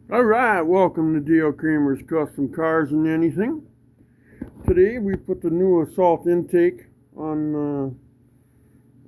Alright, welcome to Dale Kramer's Custom Cars and Anything. Today we put the new assault intake on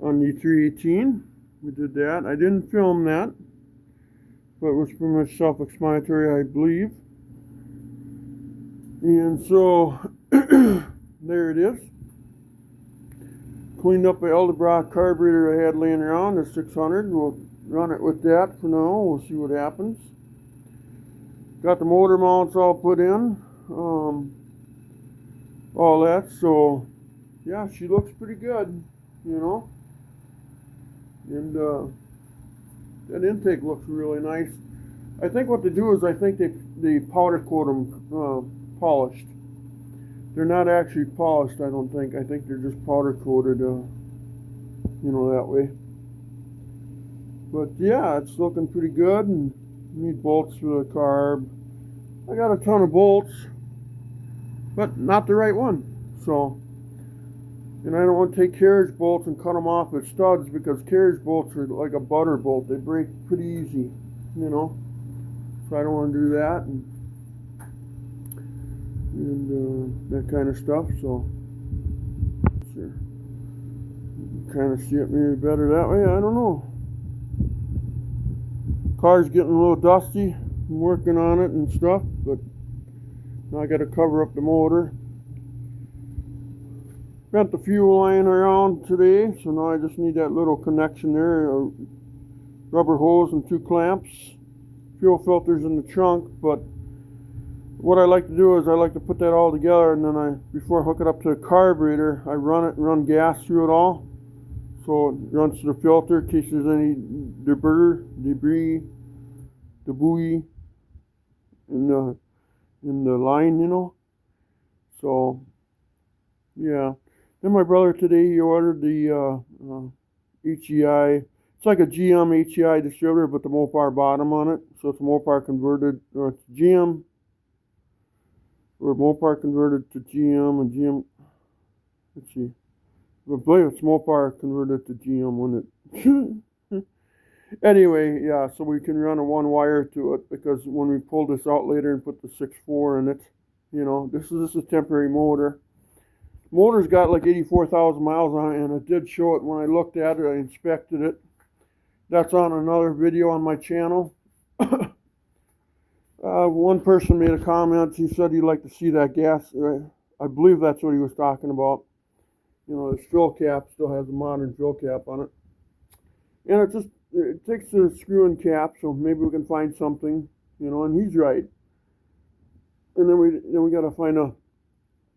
the 318. We did that. I didn't film that, but it was pretty much self-explanatory, I believe. And so, there it is. Cleaned up the Eldebrock carburetor I had laying around, the 600. We'll run it with that for now. We'll see what happens. Got the motor mounts all put in, all that, so yeah, she looks pretty good, you know, and that intake looks really nice. I think what they do is I think they powder coat them polished. They're not actually polished, I don't think. I think they're just powder coated, you know, that way. But yeah, it's looking pretty good, and need bolts for the carb. I got a ton of bolts, but not the right one. So, and I don't want to take carriage bolts and cut them off with studs, because carriage bolts are like a butter bolt. They break pretty easy, you know. So I don't want to do that and that kind of stuff. So, sure, kind of see it maybe better that way. I don't know. Car's getting a little dusty. I'm working on it and stuff, but now I got to cover up the motor. Got the fuel line around today, so now I just need that little connection there, a rubber hose and 2 clamps. Fuel filters in the trunk, but what I like to do is I like to put that all together, and then before I hook it up to the carburetor, I run it and run gas through it all. So it runs through the filter in case there's any debris in the line, you know. So yeah. Then my brother today, he ordered the HEI. It's like a GM HEI distributor, but the Mopar bottom on it. So it's Mopar converted, or it's GM, or Mopar converted to GM, and GM. Let's see. I believe it's Mopar converted to GM when it. Anyway, yeah, so we can run a 1 wire to it, because when we pull this out later and put the 6.4 in it, you know, this is a temporary motor. Motor's got like 84,000 miles on it, and it did show it when I looked at it. I inspected it. That's on another video on my channel. One person made a comment. He said he'd like to see that gas. I believe that's what he was talking about. You know, this fill cap still has a modern fill cap on it. And it takes the screw and cap, so maybe we can find something, you know, and he's right. And then we got to find a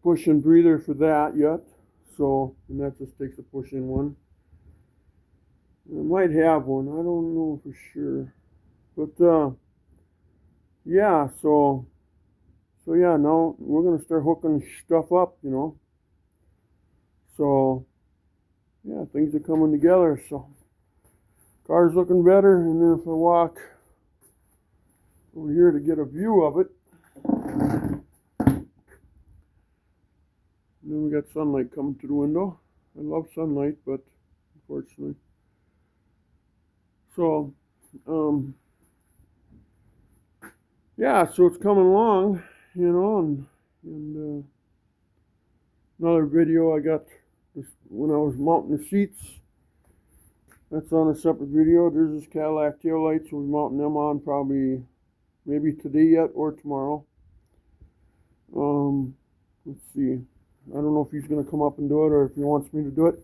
push-in breather for that yet. So, and that just takes a push-in one. I might have one. I don't know for sure. But, yeah, so yeah, now we're going to start hooking stuff up, you know. So, yeah, things are coming together, so. Car's looking better, and then if I walk over here to get a view of it, then we got sunlight coming through the window. I love sunlight, but unfortunately. So, yeah, so it's coming along, you know, and another video I got this when I was mounting the seats. That's on a separate video. There's this Cadillac tail lights. We're mounting them on probably maybe today yet or tomorrow. Let's see. I don't know if he's going to come up and do it or if he wants me to do it.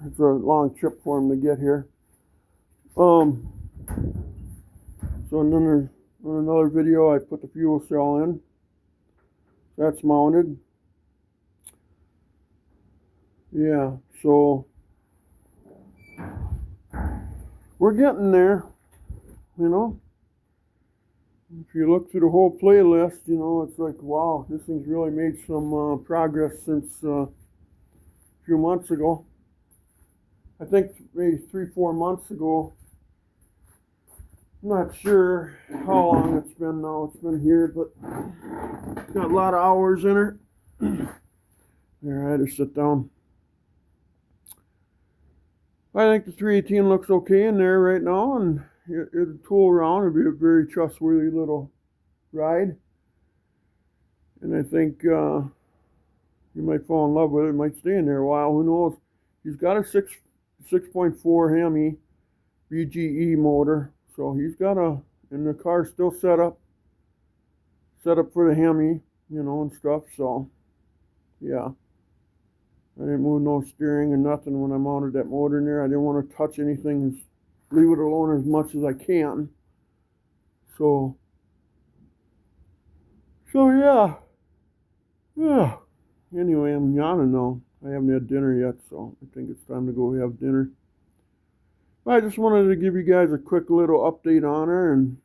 It's a long trip for him to get here. So on another video, I put the fuel cell in. That's mounted. Yeah, so we're getting there, you know. If you look through the whole playlist, you know, it's like, wow, this thing's really made some progress since a few months ago. I think maybe 3-4 months ago. I'm not sure how long it's been now. It's been here, but it's got a lot of hours in her. There, I had to sit down. I think the 318 looks okay in there right now, and it'll tool around. It'll be a very trustworthy little ride. And I think you might fall in love with it. It might stay in there a while. Who knows? He's got a 6.4 Hemi BGE motor. So he's got and the car's still set up for the Hemi, you know, and stuff. So, yeah. I didn't move no steering or nothing when I mounted that motor in there. I didn't want to touch anything. Leave it alone as much as I can. So yeah. Yeah. Anyway, I'm yawning now. I haven't had dinner yet, so I think it's time to go have dinner. But I just wanted to give you guys a quick little update on her, and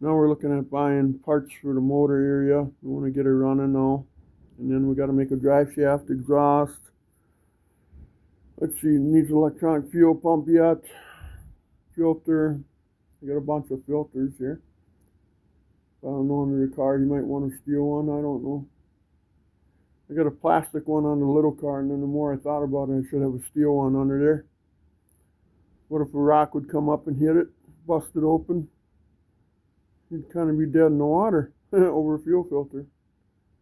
now we're looking at buying parts for the motor area. We want to get her running now. And then we got to make a drive shaft, exhaust. Let's see, needs electronic fuel pump yet. Filter. I got a bunch of filters here. I don't know, under the car, you might want to steal one. I don't know. I got a plastic one on the little car, and then the more I thought about it, I should have a steel one under there. What if a rock would come up and hit it, bust it open? You'd kind of be dead in the water over a fuel filter.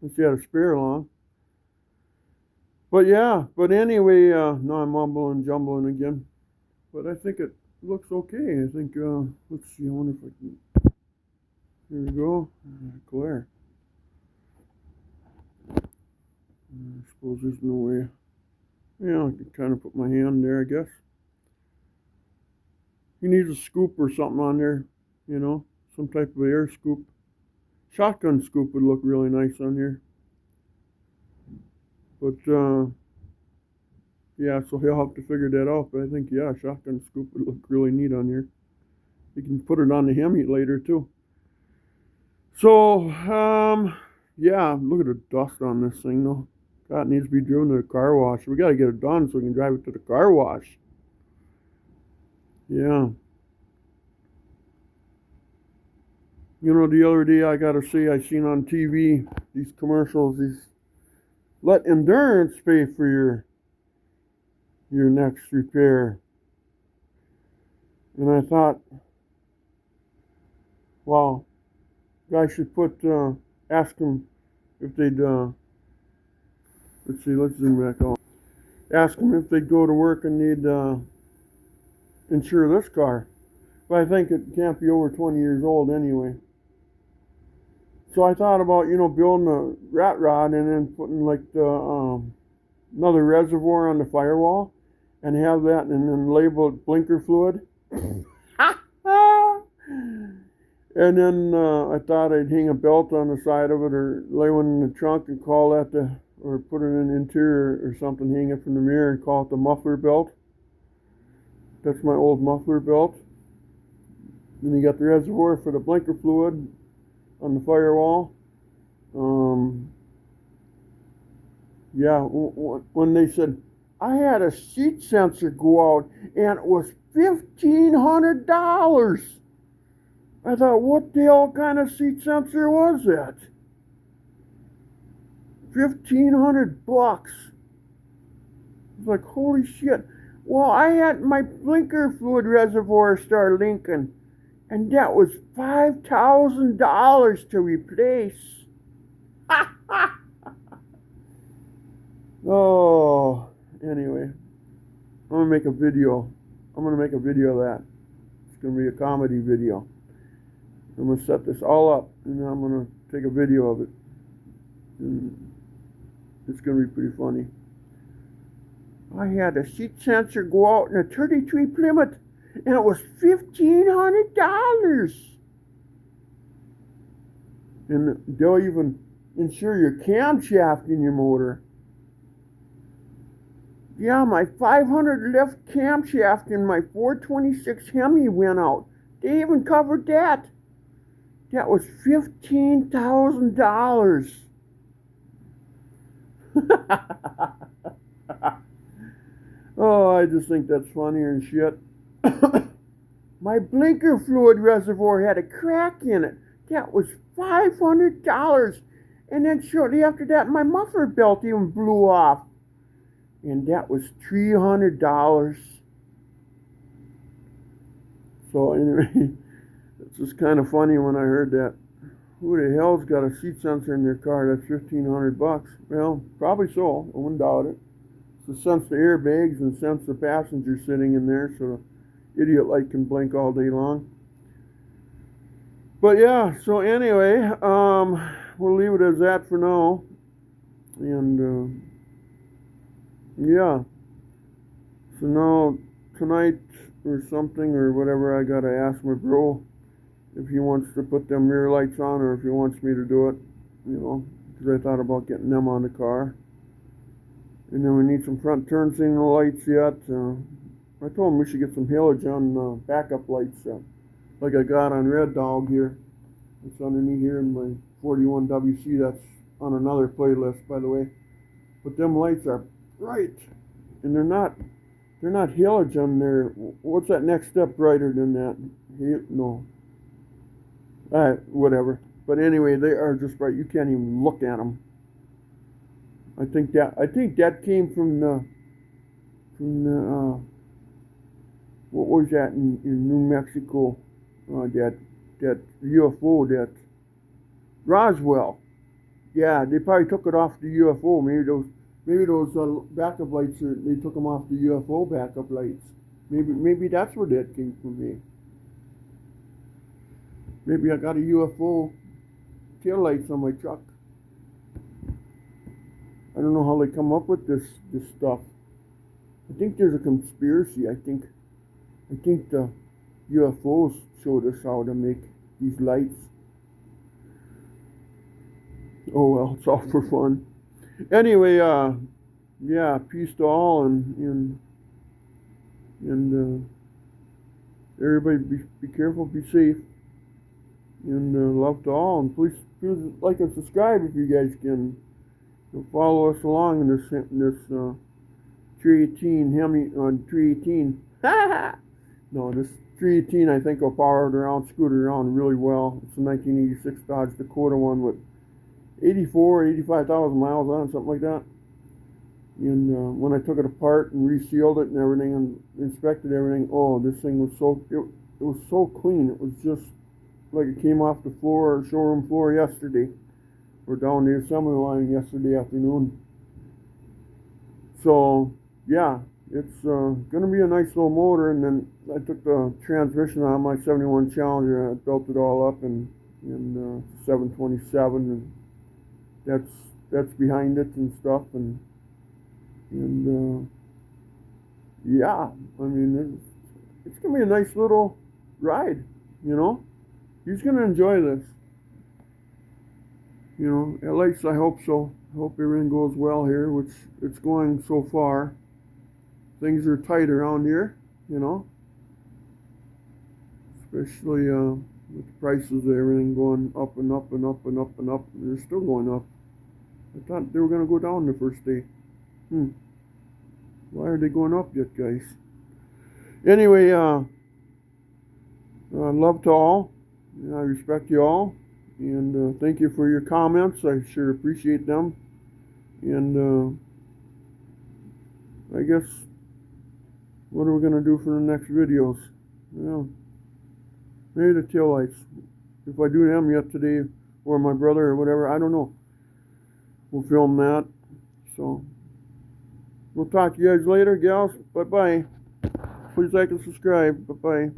Unless you had a spare along. But yeah, but anyway, now I'm mumbling and jumbling again. But I think it looks okay. I think, let's see, I wonder if I can. Here we go. Glare. I suppose there's no way. Yeah, I can kind of put my hand there, I guess. He needs a scoop or something on there, you know, some type of air scoop. Shotgun scoop would look really nice on here. But, yeah, so he'll have to figure that out. But I think, yeah, shotgun scoop would look really neat on here. You can put it on the Hemi later, too. So, yeah, look at the dust on this thing, though. God, it needs to be driven to the car wash. We got to get it done so we can drive it to the car wash. Yeah. You know, the other day, I got to say, I seen on TV these commercials, let Endurance pay for your next repair. And I thought, wow, guys should ask them if they'd, let's see, let's zoom back on. Ask them if they'd go to work and they'd insure this car. But I think it can't be over 20 years old anyway. So I thought about, you know, building a rat rod and then putting like another reservoir on the firewall and have that and then label it blinker fluid. And then I thought I'd hang a belt on the side of it or lay one in the trunk and call that or put it in the interior or something, hang it from the mirror and call it the muffler belt. That's my old muffler belt. Then you got the reservoir for the blinker fluid on the firewall. Yeah, when they said, I had a seat sensor go out and it was $1,500. I thought, what the hell kind of seat sensor was that? $1,500 bucks. I was like, holy shit. Well, I had my blinker fluid reservoir start leaking, and that was $5,000 to replace. Oh, anyway, I'm gonna make a video. I'm gonna make a video of that. It's gonna be a comedy video. I'm gonna set this all up, and then I'm gonna take a video of it. And it's gonna be pretty funny. I had a seat sensor go out in a 33 Plymouth, and it was $1,500. And they'll even insure your camshaft in your motor. Yeah, my 500 lift camshaft in my 426 Hemi went out. They even covered that. That was $15,000. Oh, I just think that's funnier than shit. My blinker fluid reservoir had a crack in it. That was $500. And then shortly after that, my muffler belt even blew off. And that was $300. So anyway, it's just kind of funny when I heard that. Who the hell's got a seat sensor in their car? That's $1,500. Well, probably so. I wouldn't doubt it. To sense the airbags and sense the passenger sitting in there, so the idiot light can blink all day long. But yeah, so anyway, we'll leave it as that for now. And yeah, so now tonight or something or whatever, I gotta ask my bro if he wants to put them rear lights on or if he wants me to do it, you know, because I thought about getting them on the car. And then we need some front turn signal lights yet. I told him we should get some halogen backup lights like I got on Red Dog here. It's underneath here in my 41WC. That's on another playlist, by the way. But them lights are bright, and they're not halogen. They're, what's that next step brighter than that? No. Whatever. But anyway, they are just bright. You can't even look at them. I think that came from the what was that in New Mexico? That UFO, that Roswell. Yeah, they probably took it off the UFO. Maybe those backup lights they took them off the UFO backup lights. Maybe that's where that came from. Maybe I got a UFO tail lights on my truck. I don't know how they come up with this stuff. I think there's a conspiracy. I think the UFOs showed us how to make these lights. Oh well, it's all for fun. Anyway, yeah, peace to all, and everybody be careful, be safe, and love to all, and please like and subscribe if you guys can. Follow us along in this 318 Hemi on 318. No, this 318 I think will power it around, scoot it around really well. It's a 1986 Dodge Dakota one with 85,000 miles on it, something like that. And when I took it apart and resealed it and everything and inspected everything, oh, this thing was it was so clean. It was just like it came off the floor, showroom floor yesterday. We're down the assembly line yesterday afternoon. So yeah, it's going to be a nice little motor. And then I took the transmission on my 71 Challenger. I built it all up in 727, and that's behind it and stuff. And yeah, I mean it's going to be a nice little ride. You know, he's going to enjoy this. You know, at least I hope so. I hope everything goes well here, which it's going so far. Things are tight around here, you know. Especially with the prices of everything going up and up and up and up and up. They're still going up. I thought they were going to go down the first day. Why are they going up yet, guys? Anyway, love to all. I respect you all. And thank you for your comments. I sure appreciate them. And I guess, what are we going to do for the next videos? Well, maybe the taillights. If I do them yet today, or my brother or whatever, I don't know. We'll film that. So, we'll talk to you guys later, gals. Bye-bye. Please like and subscribe. Bye-bye.